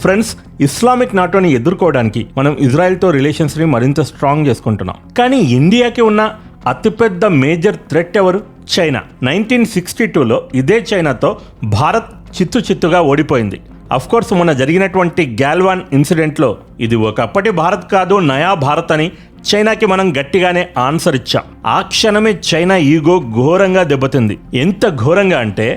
Friends, Islamic నాటోని ఎదుర్కోవడానికి మనం ఇజ్రాయెల్తో రిలేషన్స్ని మరింత స్ట్రాంగ్ చేసుకుంటున్నాం. కానీ ఇండియాకి ఉన్న అతిపెద్ద మేజర్ థ్రెట్ ఎవరు? చైనా. 1962లో ఇదే చైనాతో భారత్ చిత్తుగా ఓడిపోయింది. అఫ్కోర్స్ మొన్న జరిగినటువంటి గాల్వాన్ ఇన్సిడెంట్లో ఇది ఒకప్పటి భారత్ కాదు, నయా భారత్ అని చైనాకి మనం గట్టిగానే ఆన్సర్ ఇచ్చాం. ఆ క్షణమే చైనా ఈగో ఘోరంగా దెబ్బతింది. ఎంత ఘోరంగా అంటే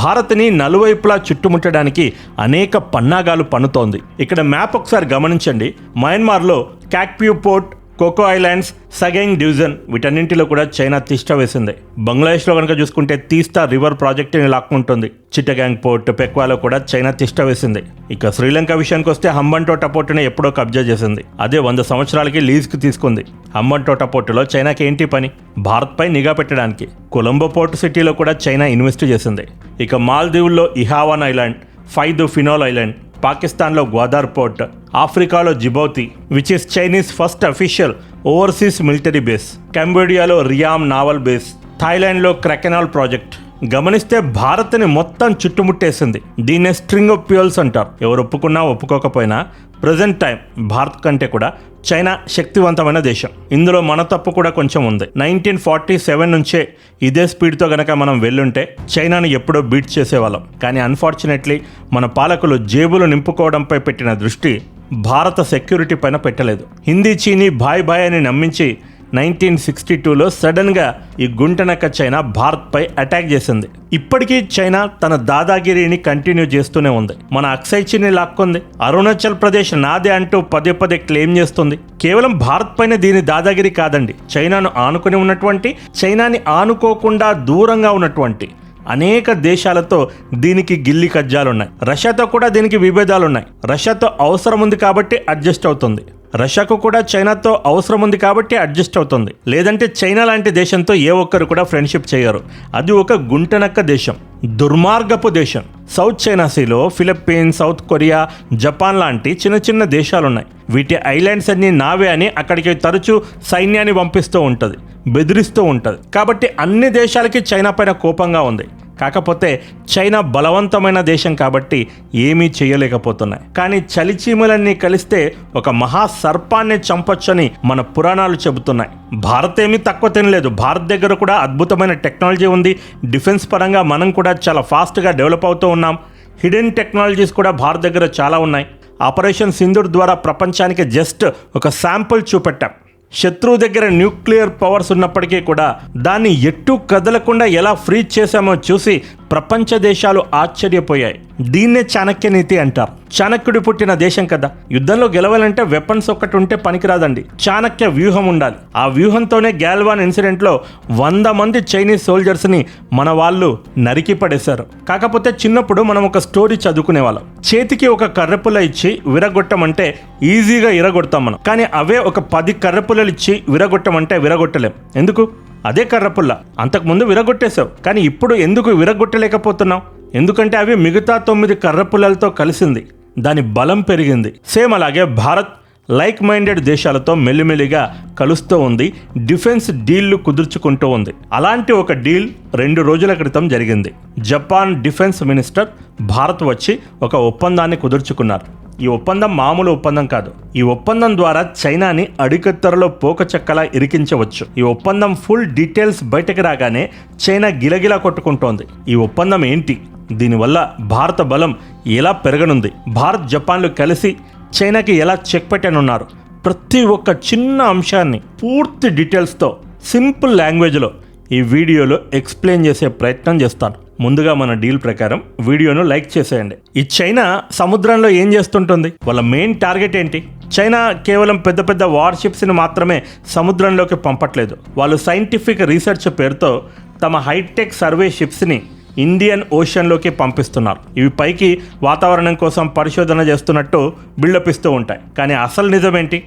భారత్ని నలువైపులా చుట్టుముట్టడానికి అనేక పన్నాగాలు పన్నుతోంది. ఇక్కడ మ్యాప్ ఒకసారి గమనించండి. మయన్మార్లో కాక్ప్యూ పోర్ట్, కోకో ఐలాండ్స్, సగైంగ్ డివిజన్ వీటన్నింటిలో కూడా చైనా తిష్ట వేసింది. బంగ్లాదేశ్లో కనుక చూసుకుంటే తీస్తా రివర్ ప్రాజెక్టుని లాక్కుంటుంది. చిట్టగాంగ్ పోర్ట్, పెక్వాలో కూడా చైనా తిష్ట వేసింది. ఇక శ్రీలంక విషయానికి వస్తే హంబన్టోట పోర్టుని ఎప్పుడో కబ్జా చేసింది. అదే 100 సంవత్సరాలకి లీజ్కి తీసుకుంది. హంబన్టోట పోర్టులో చైనాకి ఏంటి పని? భారత్పై నిఘా పెట్టడానికి. కొలంబో పోర్ట్ సిటీలో కూడా చైనా ఇన్వెస్ట్ చేసింది. ఇక మాల్దీవుల్లో ఇహావాన్ ఐలాండ్, ఫైదు ఫినోల్ ఐలాండ్, పాకిస్తాన్లో గ్వాదార్ పోర్ట్, ఆఫ్రికాలో Djibouti which is Chinese first official overseas military base, కంబోడియాలో రియామ్ నావల్ బేస్, థాయిలాండ్లో క్రకెనాల్ ప్రాజెక్ట్. గమనిస్తే భారత్ని మొత్తం చుట్టుముట్టేసింది. దీన్నే స్ట్రింగ్ ఆఫ్ ప్యూయల్స్ అంటారు. ఎవరు ఒప్పుకున్నా ఒప్పుకోకపోయినా ప్రజెంట్ టైం భారత్ కంటే కూడా చైనా శక్తివంతమైన దేశం. ఇందులో మన తప్పు కూడా కొంచెం ఉంది. 1947 నుంచే ఇదే స్పీడ్తో గనక మనం వెళ్ళుంటే చైనాను ఎప్పుడో బీట్ చేసేవాళ్ళం. కానీ అన్ఫార్చునేట్లీ మన పాలకులు జేబులు నింపుకోవడంపై పెట్టిన దృష్టి భారత సెక్యూరిటీ పైన పెట్టలేదు. హిందీ చీనీ భాయ్ భాయ్ అని నమ్మించి 1962లో సడన్గా ఈ గుంటనక్క చైనా భారత్పై అటాక్ చేసింది. ఇప్పటికీ చైనా తన దాదాగిరిని కంటిన్యూ చేస్తూనే ఉంది. మన అక్సై చీని లాక్కుంది. అరుణాచల్ ప్రదేశ్ నాదే అంటూ పదే క్లెయిమ్ చేస్తుంది. కేవలం భారత్ పైన దీని దాదాగిరి కాదండి. చైనాను ఆనుకుని ఉన్నటువంటి, చైనాని ఆనుకోకుండా దూరంగా ఉన్నటువంటి అనేక దేశాలతో దీనికి గిల్లి కజ్జాలున్నాయి. రష్యాతో కూడా దీనికి విభేదాలున్నాయి. రష్యాతో అవసరం ఉంది కాబట్టి అడ్జస్ట్ అవుతుంది. రష్యాకు కూడా చైనాతో అవసరం ఉంది కాబట్టి అడ్జస్ట్ అవుతుంది. లేదంటే చైనా లాంటి దేశంతో ఏ ఒక్కరు కూడా ఫ్రెండ్షిప్ చేయరు. అది ఒక గుంటనక్క దేశం, దుర్మార్గపు దేశం. సౌత్ చైనా సీలో ఫిలిప్పీన్స్, సౌత్ కొరియా, జపాన్ లాంటి చిన్న దేశాలున్నాయి. వీటి ఐలాండ్స్ అన్ని నావే అని అక్కడికి తరచూ సైన్యాన్ని పంపిస్తూ ఉంటుంది, బెదిరిస్తూ ఉంటుంది. కాబట్టి అన్ని దేశాలకి చైనా పైన కోపంగా ఉంది. కాకపోతే చైనా బలవంతమైన దేశం కాబట్టి ఏమీ చేయలేకపోతున్నాయి. కానీ చలిచీమలన్నీ కలిస్తే ఒక మహా సర్పాన్ని చంపొచ్చని మన పురాణాలు చెబుతున్నాయి. భారత్ ఏమీ తక్కువ తినలేదు. భారత్ దగ్గర కూడా అద్భుతమైన టెక్నాలజీ ఉంది. డిఫెన్స్ పరంగా మనం కూడా చాలా ఫాస్ట్గా డెవలప్ అవుతూ ఉన్నాం. హిడెన్ టెక్నాలజీస్ కూడా భారత్ దగ్గర చాలా ఉన్నాయి. ఆపరేషన్ సింధూర్ ద్వారా ప్రపంచానికి జస్ట్ ఒక శాంపుల్ చూపెట్టాం. శత్రువు దగ్గర న్యూక్లియర్ పవర్స్ ఉన్నప్పటికీ కూడా దాన్ని ఎట్టు కదలకుండా ఎలా ఫ్రీజ్ చేశామో చూసి ప్రపంచ దేశాలు ఆశ్చర్యపోయాయి. దీన్నే చాణక్య నీతి అంటారు. చాణక్యుడు పుట్టిన దేశం కదా. యుద్ధంలో గెలవాలంటే వెపన్స్ ఒక్కటి ఉంటే పనికిరాదండి. చాణక్య వ్యూహం ఉండాలి. ఆ వ్యూహంతోనే గాల్వాన్ ఇన్సిడెంట్లో 100 మంది చైనీస్ సోల్జర్స్ని మన వాళ్ళు నరికి పడేశారు. కాకపోతే చిన్నప్పుడు మనం ఒక స్టోరీ చదువుకునేవాళ్ళం. చేతికి ఒక కర్రపుల్ల ఇచ్చి విరగొట్టమంటే ఈజీగా ఇరగొడతాం మనం. కానీ అవే ఒక 10 కర్రపుల్లలు ఇచ్చి విరగొట్టమంటే విరగొట్టలేం. ఎందుకు? అదే కర్రపుల్ల అంతకుముందు విరగొట్టేశావు, కానీ ఇప్పుడు ఎందుకు విరగొట్టలేకపోతున్నావు? ఎందుకంటే అవి మిగతా 9 కర్రపుల్లలతో కలిసింది, దాని బలం పెరిగింది. సేమ్ అలాగే భారత్ లైక్ మైండెడ్ దేశాలతో మెల్లిమెల్లిగా కలుస్తూ ఉంది. డిఫెన్స్ డీళ్లు కుదుర్చుకుంటూ ఉంది. అలాంటి ఒక డీల్ 2 రోజుల క్రితం జరిగింది. జపాన్ డిఫెన్స్ మినిస్టర్ భారత్ వచ్చి ఒక ఒప్పందాన్ని కుదుర్చుకున్నారు. ఈ ఒప్పందం మామూలు ఒప్పందం కాదు. ఈ ఒప్పందం ద్వారా చైనాని అడికత్తెరలో పోకచెక్కలా ఇరికించవచ్చు. ఈ ఒప్పందం ఫుల్ డీటెయిల్స్ బయటకు రాగానే చైనా గిలగిలా కొట్టుకుంటోంది. ఈ ఒప్పందం ఏంటి? దీనివల్ల భారత బలం ఎలా పెరగనుంది? భారత్, జపాన్లు కలిసి చైనాకి ఎలా చెక్ పెట్టనున్నారు? ప్రతి ఒక్క చిన్న అంశాన్ని పూర్తి డీటెయిల్స్తో సింపుల్ లాంగ్వేజ్లో ఈ వీడియోలో ఎక్స్ప్లెయిన్ చేసే ప్రయత్నం చేస్తాను. ముందుగా మన డీల్ ప్రకారం వీడియోను లైక్ చేసేయండి. ఈ చైనా సముద్రంలో ఏం చేస్తుంటుంది? వాళ్ళ మెయిన్ టార్గెట్ ఏంటి? చైనా కేవలం పెద్ద వార్షిప్స్ని మాత్రమే సముద్రంలోకి పంపట్లేదు. వాళ్ళు సైంటిఫిక్ రీసెర్చ్ పేరుతో తమ హైటెక్ సర్వే షిప్స్ని ఇండియన్ ఓషన్లోకి పంపిస్తున్నారు. ఇవి పైకి వాతావరణం కోసం పరిశోధన చేస్తున్నట్టు బిల్డప్ ఇస్తూ ఉంటాయి. కానీ అసలు నిజమేంటి?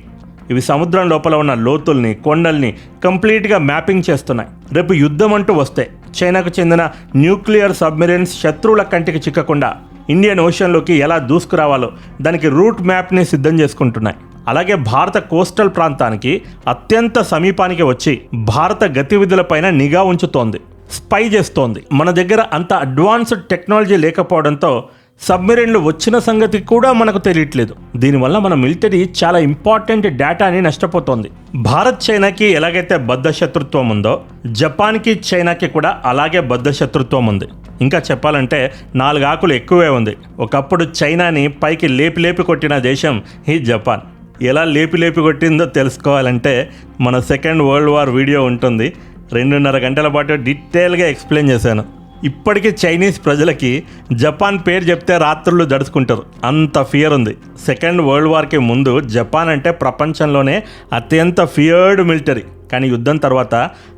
ఇవి సముద్రం లోపల ఉన్న లోతుల్ని, కొండల్ని కంప్లీట్గా మ్యాపింగ్ చేస్తున్నాయి. రేపు యుద్ధం అంటూ వస్తే చైనాకు చెందిన న్యూక్లియర్ సబ్మెరైన్స్ శత్రువుల కంటికి చిక్కకుండా ఇండియన్ ఓషన్లోకి ఎలా దూసుకురావాలో దానికి రూట్ మ్యాప్ని సిద్ధం చేసుకుంటున్నాయి. అలాగే భారత కోస్టల్ ప్రాంతానికి అత్యంత సమీపానికి వచ్చి భారత గతివిధులపైన నిఘా ఉంచుతోంది, స్పై చేస్తోంది. మన దగ్గర అంత అడ్వాన్స్డ్ టెక్నాలజీ లేకపోవడంతో సబ్మెరైన్లు వచ్చిన సంగతి కూడా మనకు తెలియట్లేదు. దీనివల్ల మన మిలిటరీ చాలా ఇంపార్టెంట్ డేటాని నష్టపోతోంది. భారత్ చైనాకి ఎలాగైతే బద్ధ శత్రుత్వం ఉందో, జపాన్కి చైనాకి కూడా అలాగే బద్ధ శత్రుత్వం ఉంది. ఇంకా చెప్పాలంటే 4 ఆకులు ఎక్కువే ఉంది. ఒకప్పుడు చైనాని పైకి లేపి కొట్టిన దేశం ఈ జపాన్. ఎలా లేపి కొట్టిందో తెలుసుకోవాలంటే మన సెకండ్ వరల్డ్ వార్ వీడియో ఉంటుంది. 2.5 గంటల పాటు డీటెయిల్గా ఎక్స్ప్లెయిన్ చేశాను. ఇప్పటికీ చైనీస్ ప్రజలకి జపాన్ పేరు చెప్తే రాత్రులు దడుచుకుంటారు, అంత ఫియర్ ఉంది. సెకండ్ వరల్డ్ వార్కి ముందు జపాన్ అంటే ప్రపంచంలోనే అత్యంత ఫియర్డ్ మిలిటరీ. కానీ యుద్ధం తర్వాత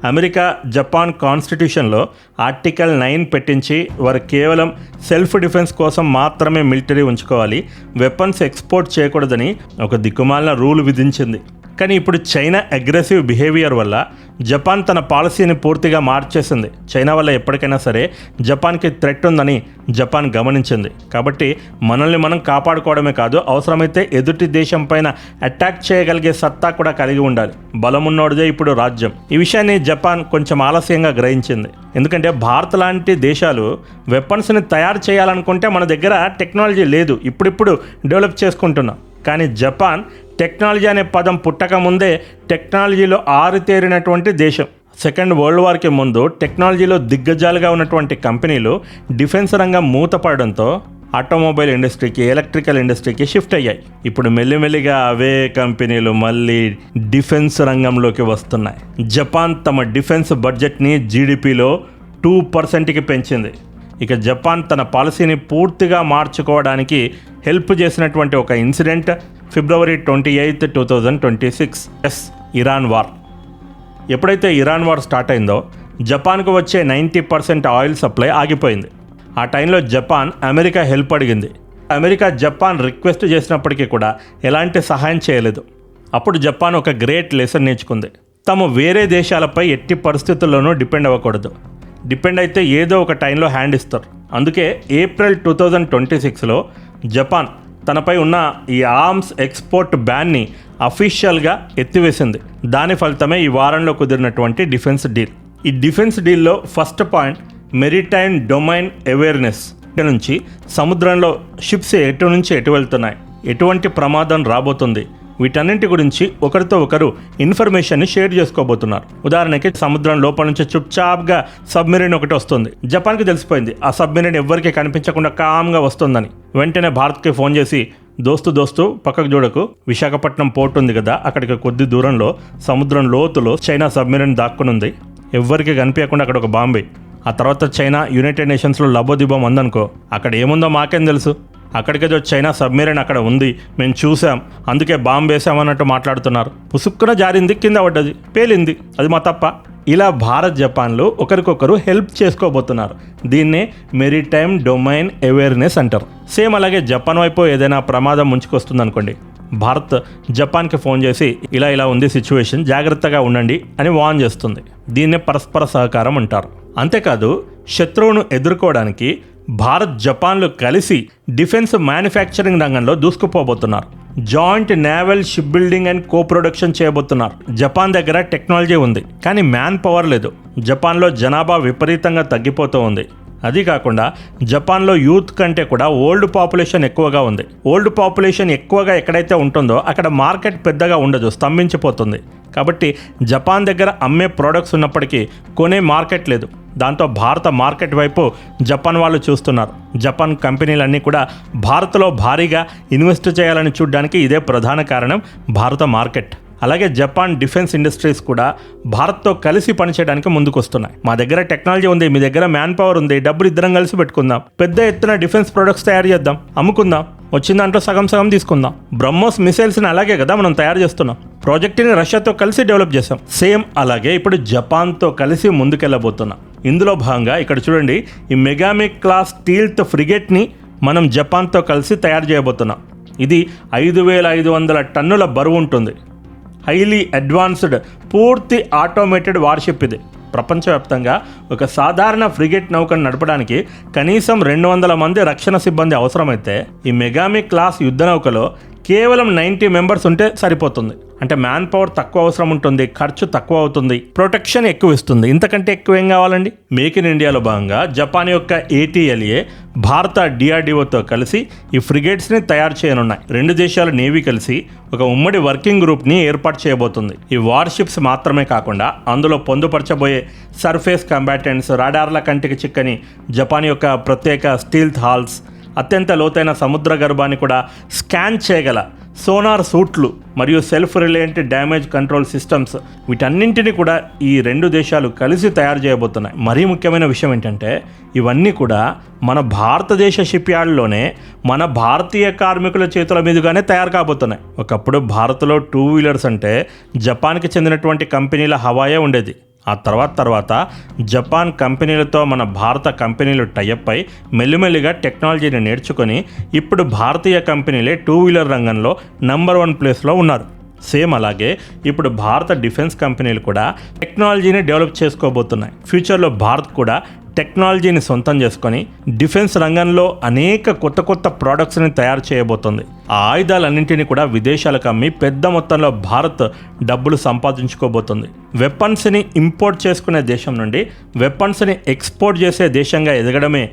అమెరికా జపాన్ కాన్స్టిట్యూషన్లో ఆర్టికల్ 9 పెట్టించి వారు కేవలం సెల్ఫ్ డిఫెన్స్ కోసం మాత్రమే మిలిటరీ ఉంచుకోవాలి, వెపన్స్ ఎక్స్పోర్ట్ చేయకూడదని ఒక దిక్కుమాలిన రూల్ విధించింది. కానీ ఇప్పుడు చైనా అగ్రెసివ్ బిహేవియర్ వల్ల జపాన్ తన పాలసీని పూర్తిగా మార్చేసింది. చైనా వల్ల ఎప్పటికైనా సరే జపాన్కి థ్రెట్ ఉందని జపాన్ గమనించింది. కాబట్టి మనల్ని మనం కాపాడుకోవడమే కాదు, అవసరమైతే ఎదుటి దేశం పైన అటాక్ చేయగలిగే సత్తా కూడా కలిగి ఉండాలి. బలమున్నోడిదే ఇప్పుడు రాజ్యం. ఈ విషయాన్ని జపాన్ కొంచెం ఆలస్యంగా గ్రహించింది. ఎందుకంటే భారత్ లాంటి దేశాలు వెపన్స్ని తయారు చేయాలనుకుంటే మన దగ్గర టెక్నాలజీ లేదు, ఇప్పుడిప్పుడు డెవలప్ చేసుకుంటున్నాం. కానీ జపాన్ టెక్నాలజీ అనే పదం పుట్టక ముందే టెక్నాలజీలో ఆరితేరినటువంటి దేశం. సెకండ్ వరల్డ్ వార్కి ముందు టెక్నాలజీలో దిగ్గజాలుగా ఉన్నటువంటి కంపెనీలు డిఫెన్స్ రంగం మూతపడడంతో ఆటోమొబైల్ ఇండస్ట్రీకి, ఎలక్ట్రికల్ ఇండస్ట్రీకి షిఫ్ట్ అయ్యాయి. ఇప్పుడు మెల్లిమెల్లిగా అవే కంపెనీలు మళ్ళీ డిఫెన్స్ రంగంలోకి వస్తున్నాయి. జపాన్ తమ డిఫెన్స్ బడ్జెట్ని జీడిపిలో 2%కి పెంచింది. ఇక జపాన్ తన పాలసీని పూర్తిగా మార్చుకోవడానికి హెల్ప్ చేసినటువంటి ఒక ఇన్సిడెంట్ February 28, 2026 ఇరాన్ వార్. ఎప్పుడైతే ఇరాన్ వార్ స్టార్ట్ అయిందో జపాన్కు వచ్చే 90% ఆయిల్ సప్లై ఆగిపోయింది. ఆ టైంలో జపాన్ అమెరికా హెల్ప్ అడిగింది. అమెరికా జపాన్ రిక్వెస్ట్ చేసినప్పటికీ కూడా ఎలాంటి సహాయం చేయలేదు. అప్పుడు జపాన్ ఒక గ్రేట్ లెసన్ నేర్చుకుంది. తాము వేరే దేశాలపై ఎట్టి పరిస్థితుల్లోనూ డిపెండ్ అవ్వకూడదు. డిపెండ్ అయితే ఏదో ఒక టైంలో హ్యాండ్ ఇస్తారు. అందుకే April 2026లో జపాన్ తనపై ఉన్న ఈ ఆర్మ్స్ ఎక్స్పోర్ట్ బ్యాన్ని అఫీషియల్గా ఎత్తివేసింది. దాని ఫలితమే ఈ వారంలో కుదిరినటువంటి డిఫెన్స్ డీల్. ఈ డిఫెన్స్ డీల్లో first point maritime domain awareness. ఇక్కడ నుంచి సముద్రంలో షిప్స్ ఎటు నుంచి ఎటు వెళ్తున్నాయి, ఎటువంటి ప్రమాదం రాబోతుంది, వీటన్నింటి గురించి ఒకరితో ఒకరు ఇన్ఫర్మేషన్ని షేర్ చేసుకోబోతున్నారు. ఉదాహరణకి సముద్రం లోపల నుంచి చుప్చాప్గా సబ్మెరైన్ ఒకటి వస్తుంది. జపాన్కి తెలిసిపోయింది ఆ సబ్మెరైన్ ఎవ్వరికీ కనిపించకుండా కామ్గా వస్తుందని. వెంటనే భారత్కి ఫోన్ చేసి, దోస్తు పక్కకు చూడకు, విశాఖపట్నం పోర్ట్ ఉంది కదా, అక్కడికి కొద్ది దూరంలో సముద్రం లోతులో చైనా సబ్మెరైన్ దాక్కుని ఉంది, ఎవ్వరికి కనిపించకుండా అక్కడ ఒక బాంబే. ఆ తర్వాత చైనా యునైటెడ్ నేషన్స్లో లబోదిబం అందనుకో, అక్కడ ఏముందో మాకేం తెలుసు, అక్కడికేదో చైనా సబ్మెరైన్ అక్కడ ఉంది, మేము చూసాం, అందుకే బాంబు వేసామన్నట్టు మాట్లాడుతున్నారు. పుసుక్కున జారింది, కింద పడ్డది, పేలింది, అది మా తప్ప. ఇలా భారత్ జపాన్లు ఒకరికొకరు హెల్ప్ చేసుకోబోతున్నారు. దీన్నే మెరిటైమ్ డొమైన్ అవేర్నెస్ అంటారు. సేమ్ అలాగే జపాన్ వైపు ఏదైనా ప్రమాదం ముంచుకొస్తుంది అనుకోండి, భారత్ జపాన్కి ఫోన్ చేసి ఇలా ఉంది సిచ్యువేషన్, జాగ్రత్తగా ఉండండి అని వార్న్ చేస్తుంది. దీన్నే పరస్పర సహకారం అంటారు. అంతేకాదు శత్రువును ఎదుర్కోవడానికి భారత్ జపాన్లు కలిసి డిఫెన్స్ మ్యానుఫ్యాక్చరింగ్ రంగంలో దూసుకుపోబోతున్నారు. Joint naval ship building and co production చేయబోతున్నారు. జపాన్ దగ్గర టెక్నాలజీ ఉంది, కానీ మ్యాన్ పవర్ లేదు. జపాన్లో జనాభా విపరీతంగా తగ్గిపోతూ ఉంది. అది కాకుండా జపాన్లో యూత్ కంటే కూడా ఓల్డ్ పాపులేషన్ ఎక్కువగా ఉంది. ఓల్డ్ పాపులేషన్ ఎక్కువగా ఎక్కడైతే ఉంటుందో అక్కడ మార్కెట్ పెద్దగా ఉండదు, స్తంభించిపోతుంది. కాబట్టి జపాన్ దగ్గర అమ్మే ప్రోడక్ట్స్ ఉన్నప్పటికీ కొనే మార్కెట్ లేదు. దాంతో భారత మార్కెట్ వైపు జపాన్ వాళ్ళు చూస్తున్నారు. జపాన్ కంపెనీలన్నీ కూడా భారత్లో భారీగా ఇన్వెస్ట్ చేయాలని చూడడానికి ఇదే ప్రధాన కారణం, భారత మార్కెట్. అలాగే జపాన్ డిఫెన్స్ ఇండస్ట్రీస్ కూడా భారత్తో కలిసి పనిచేయడానికి ముందుకు వస్తున్నాయి. మా దగ్గర టెక్నాలజీ ఉంది, మీ దగ్గర మ్యాన్ పవర్ ఉంది, డబ్బులు ఇద్దరం కలిసి పెట్టుకుందాం, పెద్ద ఎత్తున డిఫెన్స్ ప్రొడక్ట్స్ తయారు చేద్దాం, అమ్ముకుందాం, వచ్చిన దాంట్లో సగం తీసుకుందాం. బ్రహ్మోస్ మిసైల్స్ని అలాగే కదా మనం తయారు చేస్తున్నాం. ప్రాజెక్ట్ని రష్యాతో కలిసి డెవలప్ చేసాం. సేమ్ అలాగే ఇప్పుడు జపాన్తో కలిసి ముందుకెళ్ళబోతున్నాం. ఇందులో భాగంగా ఇక్కడ చూడండి, ఈ మెగామిక్ క్లాస్ స్టీల్త్ ఫ్రిగేట్ని మనం జపాన్తో కలిసి తయారు చేయబోతున్నాం. ఇది 5,500 టన్నుల బరువు ఉంటుంది. హైలీ అడ్వాన్స్డ్ పూర్తి ఆటోమేటెడ్ వార్షిప్ ఇది. ప్రపంచవ్యాప్తంగా ఒక సాధారణ ఫ్రిగేట్ నౌకను నడపడానికి కనీసం 200 మంది రక్షణ సిబ్బంది అవసరమైతే ఈ మెగామిక్ క్లాస్ యుద్ధ నౌకలో కేవలం 90 మెంబర్స్ ఉంటే సరిపోతుంది. అంటే మ్యాన్ పవర్ తక్కువ అవసరం ఉంటుంది, ఖర్చు తక్కువ అవుతుంది, ప్రొటెక్షన్ ఎక్కువ ఇస్తుంది. ఇంతకంటే ఎక్కువ ఏం కావాలండి? మేక్ ఇన్ ఇండియాలో భాగంగా జపాన్ యొక్క ATLA భారత DRDOతో కలిసి ఈ ఫ్రిగేట్స్ని తయారు చేయనున్నాయి. రెండు దేశాల నేవీ కలిసి ఒక ఉమ్మడి వర్కింగ్ గ్రూప్ని ఏర్పాటు చేయబోతుంది. ఈ వార్షిప్స్ మాత్రమే కాకుండా అందులో పొందుపరచబోయే సర్ఫేస్ కంబాటెంట్స్, రాడార్ల కంటికి చిక్కని జపాన్ యొక్క ప్రత్యేక స్టీల్త్ హాల్స్, అత్యంత లోతైన సముద్ర గర్భాన్ని కూడా స్కాన్ చేయగల సోనార్ సూట్లు మరియు self reliant damage control systems, వీటన్నింటినీ కూడా ఈ రెండు దేశాలు కలిసి తయారు చేయబోతున్నాయి. మరీ ముఖ్యమైన విషయం ఏంటంటే ఇవన్నీ కూడా మన భారతదేశ షిప్ యార్డ్లోనే మన భారతీయ కార్మికుల చేతుల మీదుగానే తయారు కాబోతున్నాయి. ఒకప్పుడు భారత్లో 2 వీలర్స్ అంటే జపాన్కి చెందినటువంటి కంపెనీల హవాయే ఉండేది. ఆ తర్వాత జపాన్ కంపెనీలతో మన భారత కంపెనీలు టైఅప్ అయి మెల్లిమెల్లిగా టెక్నాలజీని నేర్చుకొని ఇప్పుడు భారతీయ కంపెనీలే 2 వీలర్ రంగంలో నంబర్ 1 ప్లేస్లో ఉన్నారు. సేమ్ అలాగే ఇప్పుడు భారత డిఫెన్స్ కంపెనీలు కూడా టెక్నాలజీని డెవలప్ చేసుకోబోతున్నాయి. ఫ్యూచర్లో భారత్ కూడా టెక్నాలజీని సొంతం చేసుకొని డిఫెన్స్ రంగంలో అనేక కొత్త ప్రోడక్ట్స్ని తయారు చేయబోతుంది. ఆ ఆయుధాలన్నింటినీ కూడా విదేశాలకు అమ్మి పెద్ద మొత్తంలో భారత్ డబ్బులు సంపాదించుకోబోతుంది. వెపన్స్ని ఇంపోర్ట్ చేసుకునే దేశం నుండి వెపన్స్ని ఎక్స్పోర్ట్ చేసే దేశంగా ఎదగడమే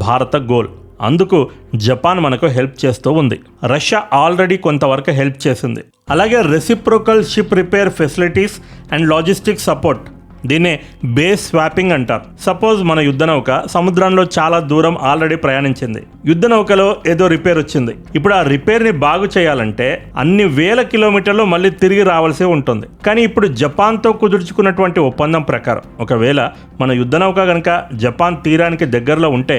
భారత గోల్. అందుకు జపాన్ మనకు హెల్ప్ చేస్తూ ఉంది. రష్యా ఆల్రెడీ కొంతవరకు హెల్ప్ చేసింది. అలాగే reciprocal ship repair facilities and logistics support, దీన్నే బేస్ స్వాపింగ్ అంటారు. సపోజ్ మన యుద్ధ నౌక సముద్రంలో చాలా దూరం ఆల్రెడీ ప్రయాణించింది. యుద్ధ నౌకలో ఏదో రిపేర్ వచ్చింది. ఇప్పుడు ఆ రిపేర్ని బాగు చేయాలంటే అన్ని వేల కిలోమీటర్లు మళ్ళీ తిరిగి రావాల్సి ఉంటుంది. కానీ ఇప్పుడు జపాన్తో కుదుర్చుకున్నటువంటి ఒప్పందం ప్రకారం ఒకవేళ మన యుద్ధ నౌక కనుక జపాన్ తీరానికి దగ్గరలో ఉంటే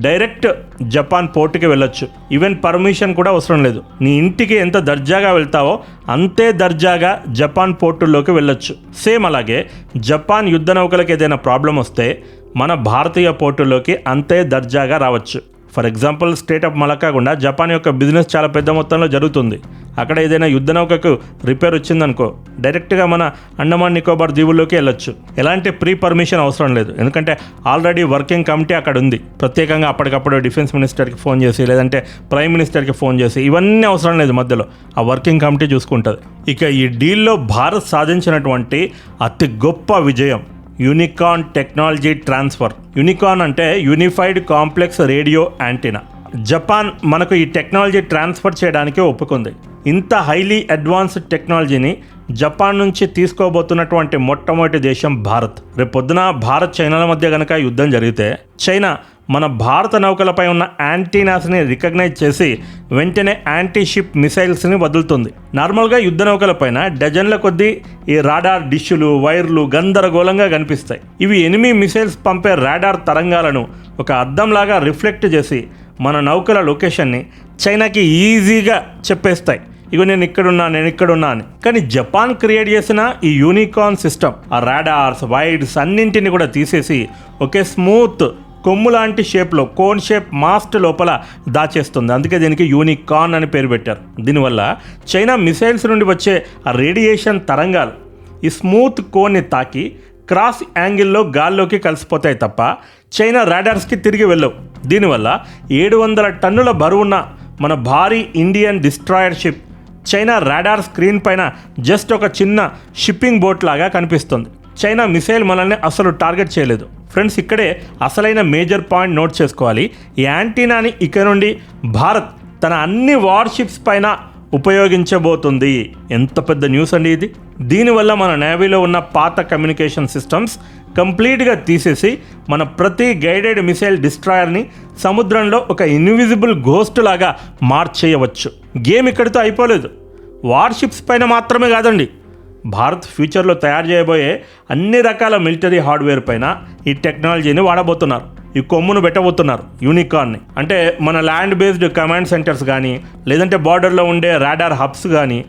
డైరెక్ట్ జపాన్ పోర్టుకి వెళ్ళొచ్చు. ఈవెన్ పర్మిషన్ కూడా అవసరం లేదు. నీ ఇంటికి ఎంత దర్జాగా వెళ్తావో అంతే దర్జాగా జపాన్ పోర్టుల్లోకి వెళ్ళొచ్చు. సేమ్ అలాగే జపాన్ యుద్ధ నౌకలకు ఏదైనా ప్రాబ్లం వస్తే మన భారతీయ పోర్టుల్లోకి అంతే దర్జాగా రావచ్చు. For example state of Malacca గుండా జపాన్ యొక్క బిజినెస్ చాలా పెద్ద మొత్తంలో జరుగుతుంది. అక్కడ ఏదైనా యుద్ధ నౌకకు రిపేర్ వచ్చిందనుకో డైరెక్ట్గా మన అండమాన్ నికోబార్ దీవుల్లోకి వెళ్ళొచ్చు. ఎలాంటి ప్రీ పర్మిషన్ అవసరం లేదు, ఎందుకంటే ఆల్రెడీ వర్కింగ్ కమిటీ అక్కడ ఉంది. ప్రత్యేకంగా అప్పటికప్పుడు డిఫెన్స్ మినిస్టర్కి ఫోన్ చేసి లేదంటే ప్రైమ్ మినిస్టర్కి ఫోన్ చేసి ఇవన్నీ అవసరం లేదు. మధ్యలో ఆ వర్కింగ్ కమిటీ చూసుకుంటుంది. ఇక ఈ డీల్లో భారత్ సాధించినటువంటి అతి గొప్ప విజయం యూనికార్న్ టెక్నాలజీ ట్రాన్స్ఫర్. యూనికార్న్ అంటే unified complex radio antenna. Japan మనకు ఈ టెక్నాలజీ ట్రాన్స్ఫర్ చేయడానికి ఒప్పుకుంది. ఇంత హైలీ అడ్వాన్స్డ్ టెక్నాలజీని జపాన్ నుంచి తీసుకోబోతున్నటువంటి మొట్టమొదటి దేశం భారత్. రేపొద్దున భారత్ చైనాల మధ్య కనుక యుద్ధం జరిగితే చైనా మన భారత నౌకలపై ఉన్న యాంటీనాస్ని రికగ్నైజ్ చేసి వెంటనే యాంటీ షిప్ మిసైల్స్ని వదులుతుంది. నార్మల్గా యుద్ధ నౌకలపైన డజన్ల కొద్దీ ఈ రాడార్ డిష్లు, వైర్లు గందరగోళంగా కనిపిస్తాయి. ఇవి ఎనిమి మిసైల్స్ పంపే రాడార్ తరంగాలను ఒక అద్దంలాగా రిఫ్లెక్ట్ చేసి మన నౌకల లొకేషన్ని చైనాకి ఈజీగా చెప్పేస్తాయి. ఇగో నేను ఇక్కడున్నా అని. కానీ జపాన్ క్రియేట్ చేసిన ఈ యూనికార్న్ సిస్టమ్ ఆ రాడార్స్, వైడ్స్ అన్నింటిని కూడా తీసేసి ఒకే స్మూత్ కొమ్ము లాంటి షేప్లో కోన్ షేప్ మాస్ట్ లోపల దాచేస్తుంది. అందుకే దీనికి యూనికార్న్ అని పేరు పెట్టారు. దీనివల్ల చైనా మిసైల్స్ నుండి వచ్చే ఆ రేడియేషన్ తరంగాలు ఈ స్మూత్ కోన్ని తాకి క్రాస్ యాంగిల్లో గాల్లోకి కలిసిపోతాయి తప్ప చైనా రాడార్స్కి తిరిగి వెళ్ళవు. దీనివల్ల 700 టన్నుల బరువున్న మన భారీ Indian destroyer ship China radar screen పైన జస్ట్ ఒక చిన్న షిప్పింగ్ బోట్ లాగా కనిపిస్తుంది. చైనా మిసైల్ మనల్ని అసలు టార్గెట్ చేయలేదు. ఫ్రెండ్స్, ఇక్కడే అసలైన మేజర్ పాయింట్ నోట్ చేసుకోవాలి. ఈ యాంటీనాని ఇక నుండి భారత్ తన అన్ని వార్షిప్స్ పైన ఉపయోగించబోతుంది. ఎంత పెద్ద న్యూస్ అండి ఇది. దీనివల్ల మన నేవీలో ఉన్న పాత కమ్యూనికేషన్ సిస్టమ్స్ కంప్లీట్గా తీసేసి మన ప్రతి గైడెడ్ మిసైల్ డిస్ట్రాయర్ని సముద్రంలో ఒక ఇన్విజిబుల్ గోస్ట్ లాగా మార్చేయవచ్చు. గేమ్ ఇక్కడితో అయిపోలేదు. వార్షిప్స్ పైన మాత్రమే కాదండి, భారత్ ఫ్యూచర్లో తయారు చేయబోయే అన్ని రకాల మిలిటరీ హార్డ్వేర్ పైన ఈ టెక్నాలజీని వాడబోతున్నారు. ఈ కొమ్మును పెట్టబోతున్నారు, యూనికార్న్ని. అంటే మన ల్యాండ్ బేస్డ్ కమాండ్ సెంటర్స్ కానీ లేదంటే బార్డర్లో ఉండే రాడార్ హబ్స్ కానీ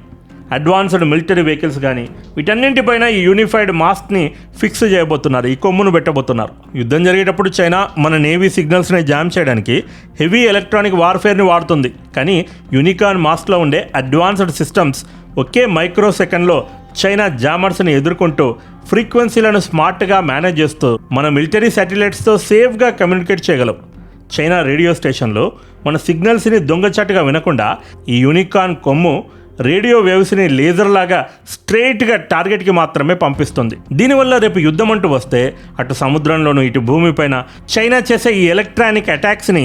అడ్వాన్స్డ్ మిలిటరీ వెహికల్స్ కానీ వీటన్నింటిపైన ఈ యూనిఫైడ్ మాస్క్ని ఫిక్స్ చేయబోతున్నారు, ఈ కొమ్మును పెట్టబోతున్నారు. యుద్ధం జరిగేటప్పుడు చైనా మన నేవీ సిగ్నల్స్ని జామ్ చేయడానికి హెవీ ఎలక్ట్రానిక్ వార్ఫేర్ని వాడుతుంది. కానీ యూనికార్న్ మాస్క్లో ఉండే అడ్వాన్స్డ్ సిస్టమ్స్ ఒకే మైక్రో సెకండ్లో చైనా జామర్స్ని ఎదుర్కొంటూ ఫ్రీక్వెన్సీలను స్మార్ట్గా మేనేజ్ చేస్తూ మన మిలిటరీ శాటిలైట్స్తో సేఫ్గా కమ్యూనికేట్ చేయగలవు. చైనా రేడియో స్టేషన్లో మన సిగ్నల్స్ని దొంగచాటుగా వినకుండా ఈ యూనికార్న్ కొమ్ము రేడియో వేవ్స్ని లేజర్ లాగా స్ట్రైట్గా టార్గెట్కి మాత్రమే పంపిస్తుంది. దీనివల్ల రేపు యుద్ధం అంటూ వస్తే అటు సముద్రంలోనూ ఇటు భూమిపైన చైనా చేసే ఈ ఎలక్ట్రానిక్ అటాక్స్ని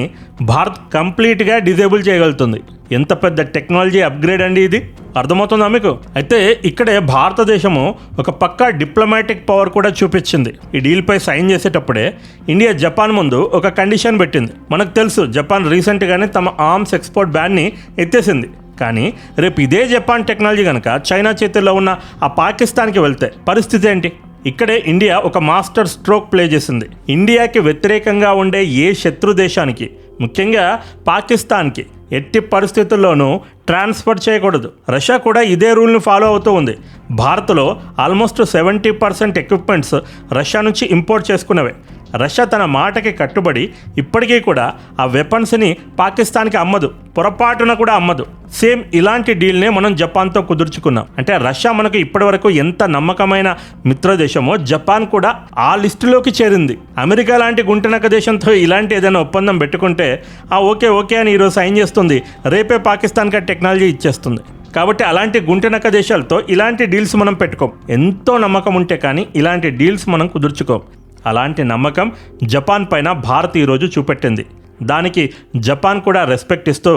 భారత్ కంప్లీట్గా డిజేబుల్ చేయగలుగుతుంది. ఎంత పెద్ద టెక్నాలజీ అప్గ్రేడ్ అండి ఇది, అర్థమవుతుందా మీకు? అయితే ఇక్కడే భారతదేశము ఒక పక్కా డిప్లొమాటిక్ పవర్ కూడా చూపించింది. ఈ డీల్పై సైన్ చేసేటప్పుడే ఇండియా జపాన్ ముందు ఒక కండిషన్ పెట్టింది. మనకు తెలుసు జపాన్ రీసెంట్గానే తమ ఆర్మ్స్ ఎక్స్పోర్ట్ బ్యాన్ని ఎత్తేసింది. కానీ రేపు ఇదే జపాన్ టెక్నాలజీ కనుక చైనా చేతుల్లో ఉన్న ఆ పాకిస్తాన్కి వెళ్తే పరిస్థితి ఏంటి? ఇక్కడే ఇండియా ఒక మాస్టర్ స్ట్రోక్ ప్లే చేసింది. ఇండియాకి వ్యతిరేకంగా ఉండే ఏ శత్రు దేశానికి, ముఖ్యంగా పాకిస్తాన్కి ఎట్టి పరిస్థితుల్లోనూ ట్రాన్స్ఫర్ చేయకూడదు. రష్యా కూడా ఇదే రూల్ని ఫాలో అవుతూ ఉంది. భారత్లో ఆల్మోస్ట్ 70% ఎక్విప్మెంట్స్ రష్యా నుంచి ఇంపోర్ట్ చేసుకున్నవే. రష్యా తన మాటకి కట్టుబడి ఇప్పటికీ కూడా ఆ వెపన్స్ని పాకిస్తాన్కి అమ్మదు, పొరపాటున కూడా అమ్మదు. సేమ్ ఇలాంటి డీల్నే మనం జపాన్తో కుదుర్చుకున్నాం. అంటే రష్యా మనకు ఇప్పటివరకు ఎంత నమ్మకమైన మిత్రదేశమో జపాన్ కూడా ఆ లిస్టులోకి చేరింది. అమెరికా లాంటి గుంటనక్క దేశంతో ఇలాంటి ఏదైనా ఒప్పందం పెట్టుకుంటే ఓకే అని ఈరోజు సైన్ చేస్తుంది, రేపే పాకిస్తాన్కి టెక్నాలజీ ఇచ్చేస్తుంది. కాబట్టి అలాంటి గుంటనక్క దేశాలతో ఇలాంటి డీల్స్ మనం పెట్టుకోం. ఎంతో నమ్మకం ఉంటే కానీ ఇలాంటి డీల్స్ మనం కుదుర్చుకోం. అలాంటి నమ్మకం జపాన్ పైన భారత్ ఈరోజు చూపెట్టింది. దానికి జపాన్ కూడా రెస్పెక్ట్ ఇస్తూ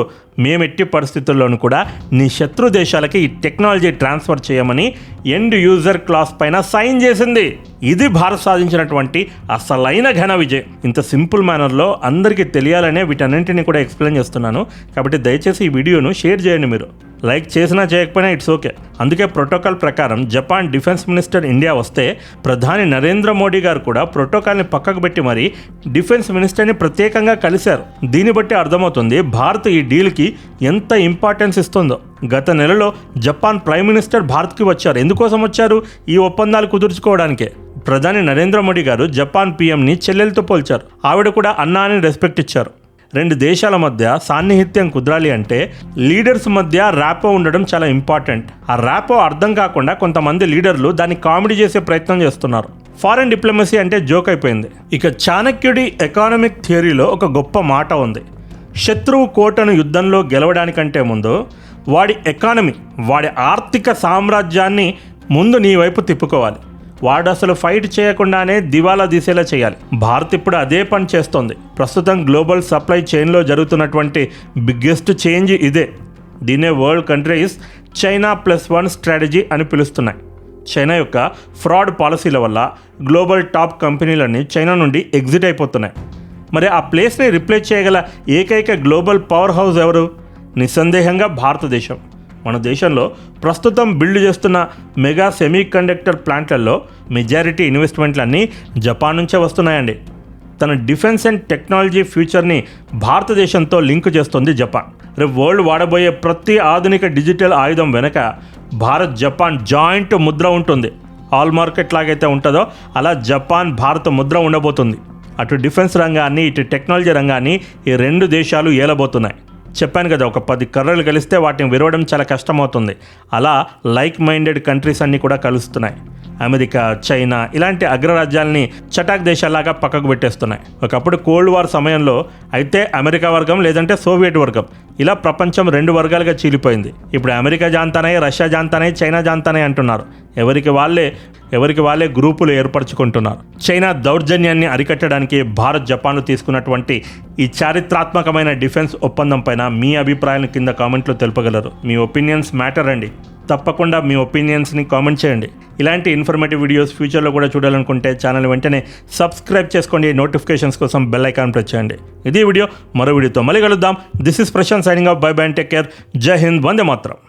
మేమెట్టి పరిస్థితుల్లోనూ కూడా నీ శత్రు దేశాలకి ఈ టెక్నాలజీ ట్రాన్స్ఫర్ చేయమని ఎండ్ యూజర్ క్లాస్ పైన సైన్ చేసింది. ఇది భారత్ సాధించినటువంటి అసలైన ఘన విజయం. ఇంత సింపుల్ మేనర్లో అందరికీ తెలియాలనే వీటన్నింటినీ కూడా ఎక్స్ప్లెయిన్ చేస్తున్నాను. కాబట్టి దయచేసి ఈ వీడియోను షేర్ చేయండి. మీరు లైక్ చేసినా చేయకపోయినా ఇట్స్ ఓకే. అందుకే ప్రోటోకాల్ ప్రకారం జపాన్ డిఫెన్స్ మినిస్టర్ ఇండియా వస్తే ప్రధాని నరేంద్ర మోడీ గారు కూడా ప్రోటోకాల్ని పక్కకు పెట్టి మరీ డిఫెన్స్ మినిస్టర్ని ప్రత్యేకంగా కలిశారు. దీన్ని బట్టి అర్థమవుతుంది భారత్ ఈ డీల్కి ఎంత ఇంపార్టెన్స్ ఇస్తుందో. గత నెలలో జపాన్ ప్రైమ్ మినిస్టర్ భారత్కి వచ్చారు. ఎందుకోసం వచ్చారు? ఈ ఒప్పందాలు కుదుర్చుకోవడానికే. ప్రధాని నరేంద్ర మోడీ గారు జపాన్ పీఎంని చెల్లెలతో పోల్చారు. ఆవిడ కూడా అన్నా అని రెస్పెక్ట్ ఇచ్చారు. రెండు దేశాల మధ్య సాన్నిహిత్యం కుదరాలి అంటే లీడర్స్ మధ్య ర్యాపో ఉండడం చాలా ఇంపార్టెంట్. ఆ ర్యాపో అర్థం కాకుండా కొంతమంది లీడర్లు దాన్ని కామెడీ చేసే ప్రయత్నం చేస్తున్నారు. ఫారెన్ డిప్లొమసీ అంటే జోక్ అయిపోయింది. ఇక చాణక్యుడి ఎకానమిక్ థియరీలో ఒక గొప్ప మాట ఉంది. శత్రువు కోటను యుద్ధంలో గెలవడానికంటే ముందు వాడి ఎకానమీ, వాడి ఆర్థిక సామ్రాజ్యాన్ని ముందు నీ వైపు తిప్పుకోవాలి. వాడు అసలు ఫైట్ చేయకుండానే దివాలా తీసేలా చేయాలి. భారత్ ఇప్పుడు అదే పని చేస్తోంది. ప్రస్తుతం గ్లోబల్ సప్లై చైన్లో జరుగుతున్నటువంటి బిగ్గెస్ట్ చేంజ్ ఇదే. దీన్నే వరల్డ్ కంట్రీస్ చైనా +1 స్ట్రాటజీ అని పిలుస్తున్నాయి. చైనా యొక్క ఫ్రాడ్ పాలసీల వల్ల గ్లోబల్ టాప్ కంపెనీలన్నీ చైనా నుండి ఎగ్జిట్ అయిపోతున్నాయి. మరి ఆ ప్లేస్ని రిప్లేస్ చేయగల ఏకైక గ్లోబల్ పవర్ హౌస్ ఎవరు? నిస్సందేహంగా భారతదేశం. మన దేశంలో ప్రస్తుతం బిల్డ్ చేస్తున్న మెగా సెమీ కండక్టర్ ప్లాంట్లలో మెజారిటీ ఇన్వెస్ట్మెంట్లన్నీ జపాన్ నుంచే వస్తున్నాయండి. తన డిఫెన్స్ అండ్ టెక్నాలజీ ఫ్యూచర్ని భారతదేశంతో లింక్ చేస్తుంది జపాన్. రేపు వరల్డ్ వాడబోయే ప్రతి ఆధునిక డిజిటల్ ఆయుధం వెనక భారత్ జపాన్ జాయింట్ ముద్ర ఉంటుంది. ఆల్ మార్కెట్ లాగైతే ఉంటుందో అలా జపాన్ భారత్ ముద్ర ఉండబోతుంది. అటు డిఫెన్స్ రంగాన్ని ఇటు టెక్నాలజీ రంగాన్ని ఈ రెండు దేశాలు ఏలబోతున్నాయి. చెప్పాను కదా, ఒక 10 కర్రలు కలిస్తే వాటిని విరవడం చాలా కష్టమవుతుంది. అలా లైక్ మైండెడ్ కంట్రీస్ అన్నీ కూడా కలుస్తున్నాయి. అమెరికా, చైనా ఇలాంటి అగ్రరాజ్యాల్ని చటాక్ దేశాలాగా పక్కకు పెట్టేస్తున్నాయి. ఒకప్పుడు కోల్డ్ వార్ సమయంలో అయితే అమెరికా వర్గం లేదంటే సోవియట్ వర్గం, ఇలా ప్రపంచం 2 వర్గాలుగా చీలిపోయింది. ఇప్పుడు అమెరికా జాంతానే, రష్యా జాంతానే, చైనా జాంతానే అంటున్నారు. ఎవరికి వాళ్ళే గ్రూపులు ఏర్పరచుకుంటున్నారు. చైనా దౌర్జన్యాన్ని అరికట్టడానికి భారత్ జపాన్లు తీసుకున్నటువంటి ఈ చారిత్రాత్మకమైన డిఫెన్స్ ఒప్పందం పైన మీ అభిప్రాయాలను కింద కామెంట్లో తెలుపగలరు. మీ ఒపీనియన్స్ మ్యాటర్ అండి. తప్పకుండా మీ ఒపీనియన్స్ని కామెంట్ చేయండి. ఇలాంటి ఇన్ఫర్మేటివ్ వీడియోస్ ఫ్యూచర్లో కూడా చూడాలనుకుంటే ఛానల్ వెంటనే సబ్స్క్రైబ్ చేసుకోండి. నోటిఫికేషన్స్ కోసం బెల్ ఐకాన్ ప్రెస్ చేయండి. ఇది వీడియో. మరో వీడియోతో మళ్ళీ కలుద్దాం. This is Prashant signing off. Bye bye and take care. జై హింద్. వందే మాతరం.